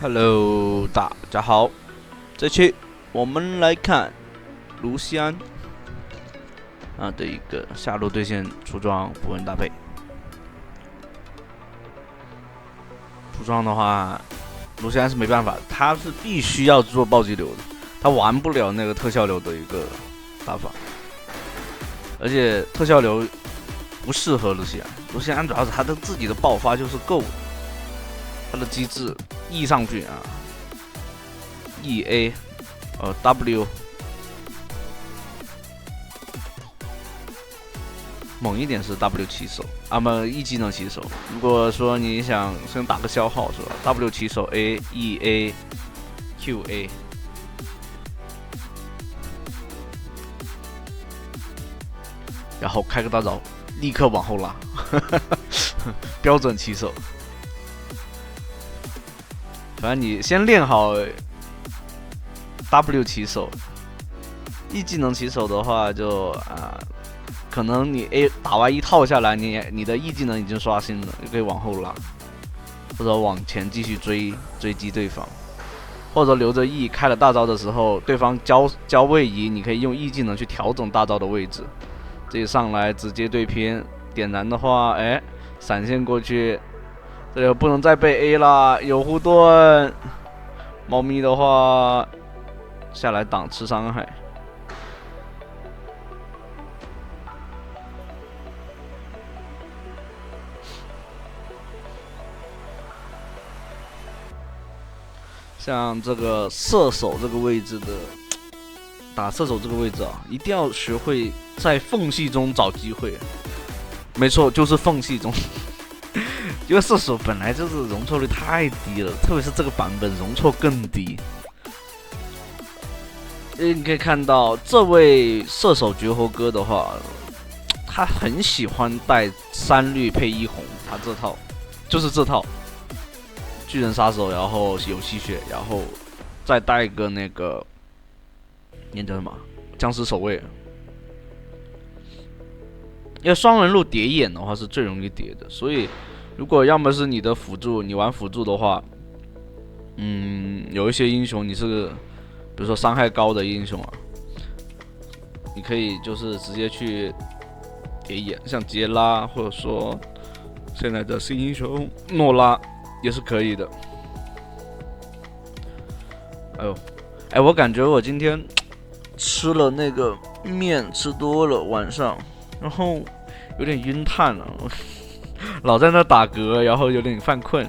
Hello，大家好，这期我们来看卢锡安的一个下路对线出装符文搭配。出装的话，卢锡安是没办法的，他是必须要做暴击流的，他玩不了那个特效流的一个打法，而且特效流不适合卢锡安。卢锡安主要是他的自己的爆发就是够了，他的机制 E 上去啊。EA，W， 猛一点是 W 起手，E 技能起手。如果说你想先打个消耗是吧 ？W 起手 A，EA，QA， 然后开个大招，立刻往后拉，标准起手。反正你先练好 W 起手 ，E 技能起手的话就可能你 A 打完一套下来，你的 E 技能已经刷新了，就可以往后拉，或者往前继续追击对方，或者留着 E 开了大招的时候，对方交位移，你可以用 E 技能去调整大招的位置，这一上来直接对拼，点燃的话，闪现过去，这个不能再被 A 啦，有护盾，猫咪的话。下来挡吃伤害，像这个射手这个位置的，打射手这个位置啊，一定要学会在缝隙中找机会。没错，就是缝隙中，因为射手本来就是容错率太低了，特别是这个版本容错更低。你可以看到这位射手绝活哥的话，他很喜欢带3绿配1红，他这套就是这套巨人杀手，然后有吸血，然后再带一个那个叫什么僵尸守卫。因为双人路叠眼的话是最容易叠的，所以如果要么是你的辅助，你玩辅助的话，有一些英雄你是。比如说伤害高的英雄啊，你可以就是直接去叠眼，像杰拉或者说现在的新英雄诺拉也是可以的。我感觉我今天吃了那个面吃多了晚上，然后有点晕碳了，老在那打嗝，然后有点犯困。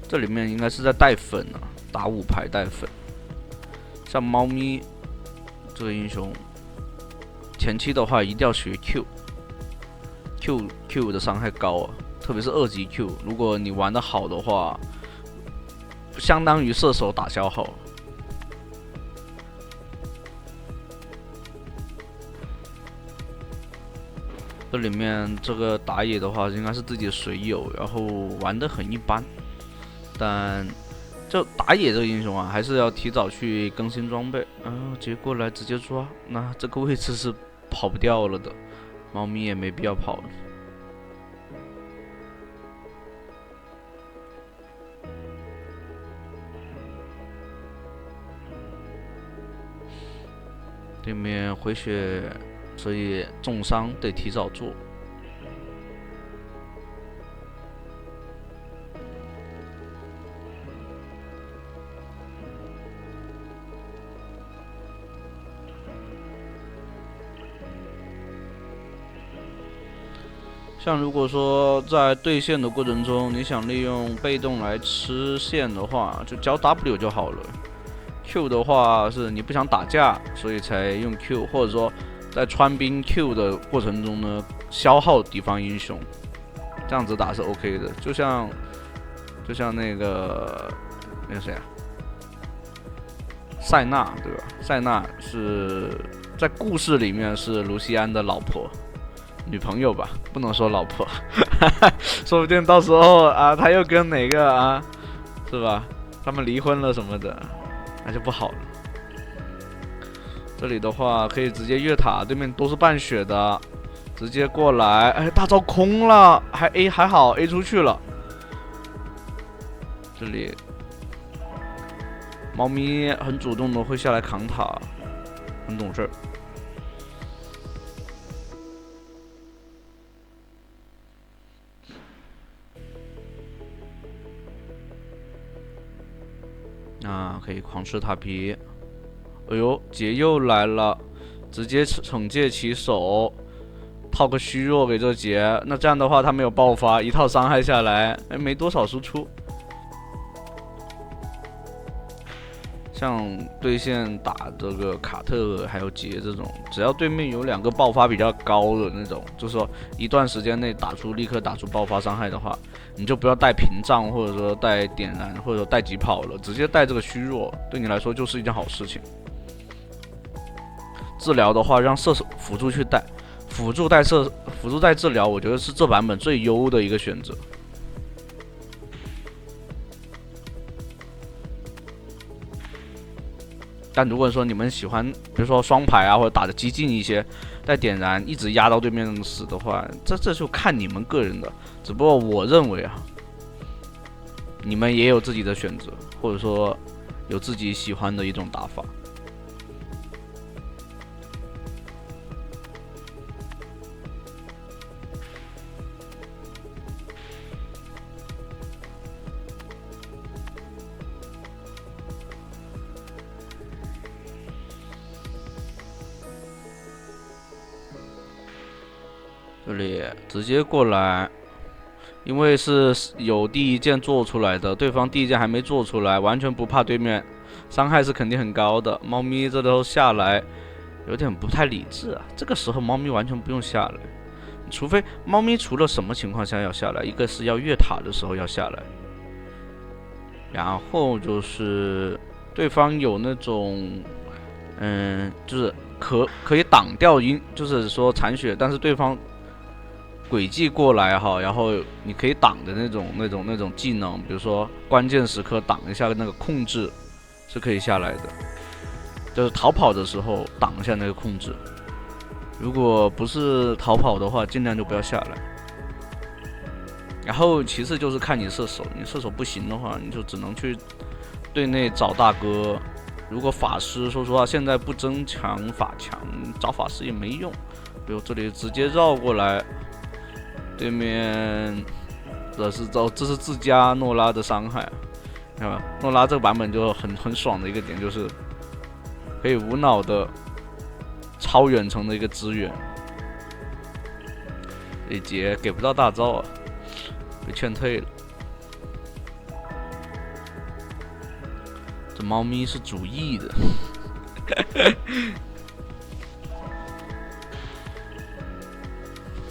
这里面应该是在带粉啊，打5排带粉。像猫咪这个英雄，前期的话一定要学 Q 的伤害高啊，特别是2级 Q， 如果你玩得好的话，相当于射手打消耗。这里面这个打野的话，应该是自己的水友，然后玩得很一般。但就打野这个英雄啊，还是要提早去更新装备，直接过来直接抓，那这个位置是跑不掉了的，猫咪也没必要跑了。对面回血，所以重伤得提早做。像如果说在对线的过程中，你想利用被动来吃线的话，就交 W 就好了。Q 的话是你不想打架，所以才用 Q， 或者说在穿兵 Q 的过程中呢，消耗敌方英雄，这样子打是 OK 的。就像那个谁啊，塞纳对吧？塞纳是在故事里面是卢锡安的老婆。女朋友吧，不能说老婆，说不定到时候啊，他又跟哪个啊，是吧？他们离婚了什么的，那就不好了。这里的话可以直接越塔，对面都是半血的，直接过来。哎，大招空了，还好 A 出去了。这里猫咪很主动的会下来扛塔，很懂事儿。可以狂吃塔皮。哎呦，杰又来了，直接惩戒起手，套个虚弱给这杰。那这样的话，他没有爆发，一套伤害下来，哎，没多少输出。像对线打这个卡特还有杰这种，只要对面有2个爆发比较高的那种，就是说一段时间内立刻打出爆发伤害的话，你就不要带屏障，或者说带点燃，或者说带疾跑了，直接带这个虚弱，对你来说就是一件好事情。治疗的话，让射手辅助去带，辅助带治疗，我觉得是这版本最优的一个选择。但如果说你们喜欢，比如说双排啊，或者打的激进一些，带点燃一直压到对面死的话，这就看你们个人的。只不过我认为啊，你们也有自己的选择，或者说有自己喜欢的一种打法。这里直接过来，因为是有第一件做出来的，对方第一件还没做出来，完全不怕对面，伤害是肯定很高的。猫咪这都下来，有点不太理智啊。这个时候猫咪完全不用下来，除非猫咪除了什么情况下要下来，一个是要越塔的时候要下来，然后就是对方有那种，就是可以挡掉就是说残血，但是对方轨迹过来哈，然后你可以挡的那种技能，比如说关键时刻挡一下那个控制是可以下来的，就是逃跑的时候挡一下那个控制。如果不是逃跑的话，尽量就不要下来。然后其次就是看你射手，你射手不行的话，你就只能去对内找大哥。如果法师，说实话现在不增强法强，找法师也没用。比如这里直接绕过来。对面这是自家诺拉的伤害，看吧？诺拉这个版本就很爽的一个点就是可以无脑的超远程的一个支援。这节给不到大招啊，被劝退了。这猫咪是主义的。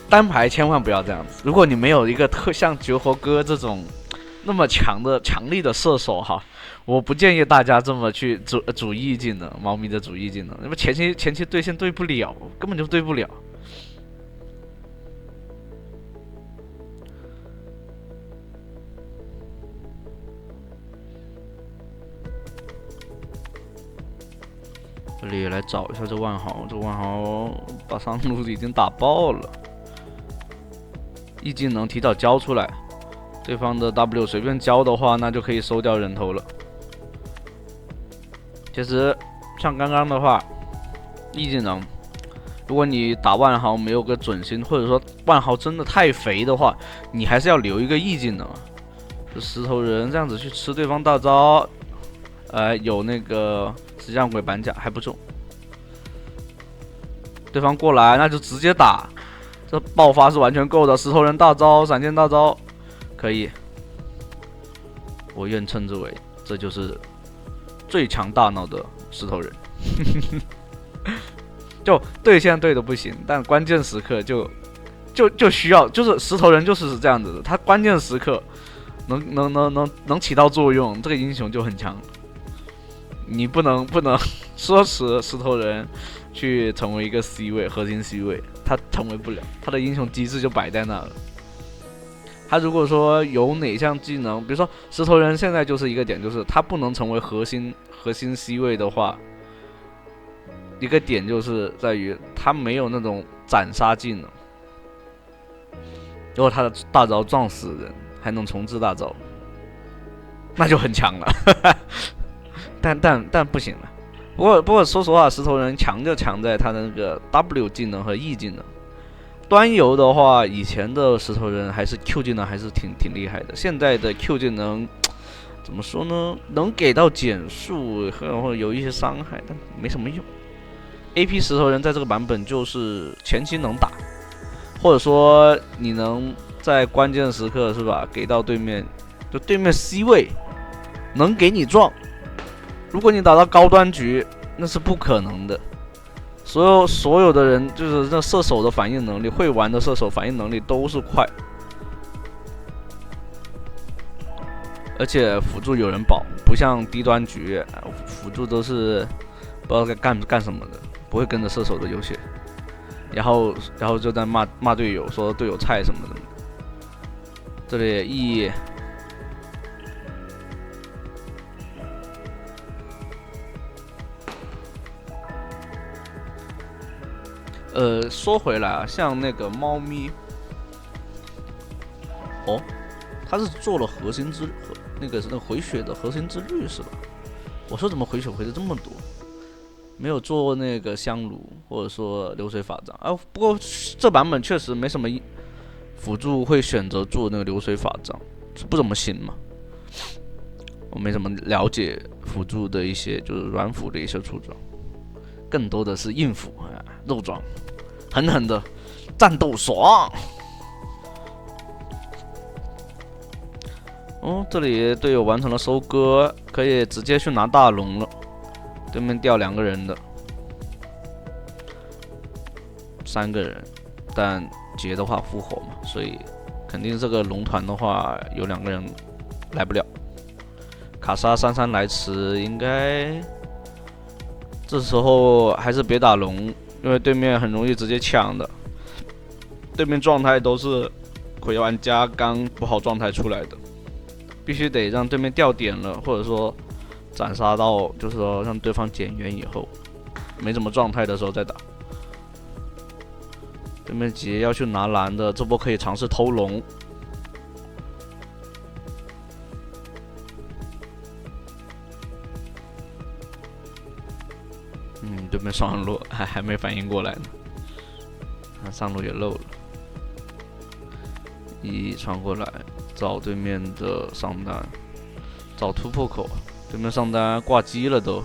单排千万不要这样子。如果你没有一个像绝活哥这种那么强力的射手哈，我不建议大家这么去主义技能，猫咪的主义技能，因为前期对线对不了，根本就对不了。这里来找一下这万豪，这万豪把上路已经打爆了。E 技能提早交出来，对方的 W 随便交的话，那就可以收掉人头了。其实像刚刚的话 ，E 技能，如果你打万豪没有个准心，或者说万豪真的太肥的话，你还是要留一个 E 技能。这石头人这样子去吃对方大招，有那个石像鬼板甲还不中，对方过来那就直接打。这爆发是完全够的，石头人大招、闪电大招，可以。我愿称之为这就是最强大脑的石头人。就对线对的不行，但关键时刻就需要，就是石头人就是这样子的，他关键时刻能起到作用，这个英雄就很强。你不能奢侈石头人去成为一个 C 位核心 C 位，他成为不了，他的英雄机制就摆在那了。他如果说有哪项技能，比如说石头人现在就是一个点，就是他不能成为核心 C 位的话，一个点就是在于他没有那种斩杀技能，如果他的大招撞死人，还能重置大招，那就很强了。但不行了。不过说实话，石头人强就强在他的那个 W 技能和 E 技能。端游的话，以前的石头人还是 Q 技能还是挺厉害的，现在的 Q 技能怎么说呢？能给到减速或者有一些伤害，但没什么用。AP 石头人在这个版本就是前期能打，或者说你能在关键时刻是吧，给到对面，就对面 C 位能给你撞。如果你打到高端局，那是不可能的。所有的人就是这射手的反应能力，会玩的射手反应能力都是快，而且辅助有人保，不像低端局，辅助都是不知道该干什么的，不会跟着射手的优血，然后就在骂队友，说队友菜什么的。这里 E。说回来啊，像那个猫咪，哦，他是做了核心之那个回血的核心之律是吧？我说怎么回血回的这么多？没有做那个香炉或者说流水法杖啊。不过这版本确实没什么辅助会选择做那个流水法杖，不怎么行嘛。我没怎么了解辅助的一些就是软辅的一些出装，更多的是硬辅肉装。狠狠的战斗爽！哦，这里队友完成了收割，可以直接去拿大龙了。对面掉2个人的，3个人，但劫的话复活嘛，所以肯定这个龙团的话有2个人来不了。卡莎姗来迟，应该这时候还是别打龙。因为对面很容易直接抢的，对面状态都是魁玩家刚不好状态出来的，必须得让对面掉点了，或者说斩杀到，就是说让对方减员以后，没什么状态的时候再打。对面杰要去拿蓝的，这波可以尝试偷龙。对面上路还没反应过来呢，上路也漏了。一传过来找对面的上单，找突破口，对面上单挂机了都。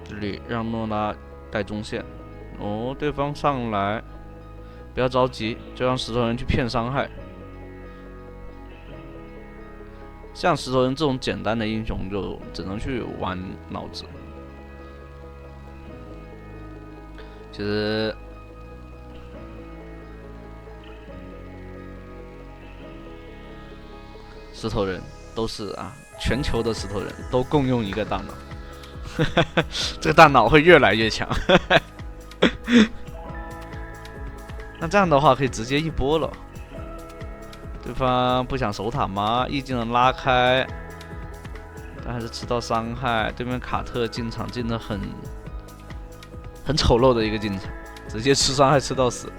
这里让诺拉带中线。哦，对方上来，不要着急，就让石头人去骗伤害。像石头人这种简单的英雄，就只能去玩脑子。其实，石头人都是全球的石头人都共用一个大脑，这个大脑会越来越强。那这样的话可以直接一波了。对方不想守塔吗？E技能拉开，但还是吃到伤害。对面卡特进场进得很丑陋的一个进场，直接吃伤害吃到死。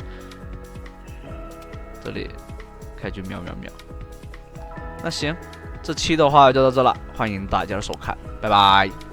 这里开局秒。那行，这期的话就到这了，欢迎大家的收看，拜拜。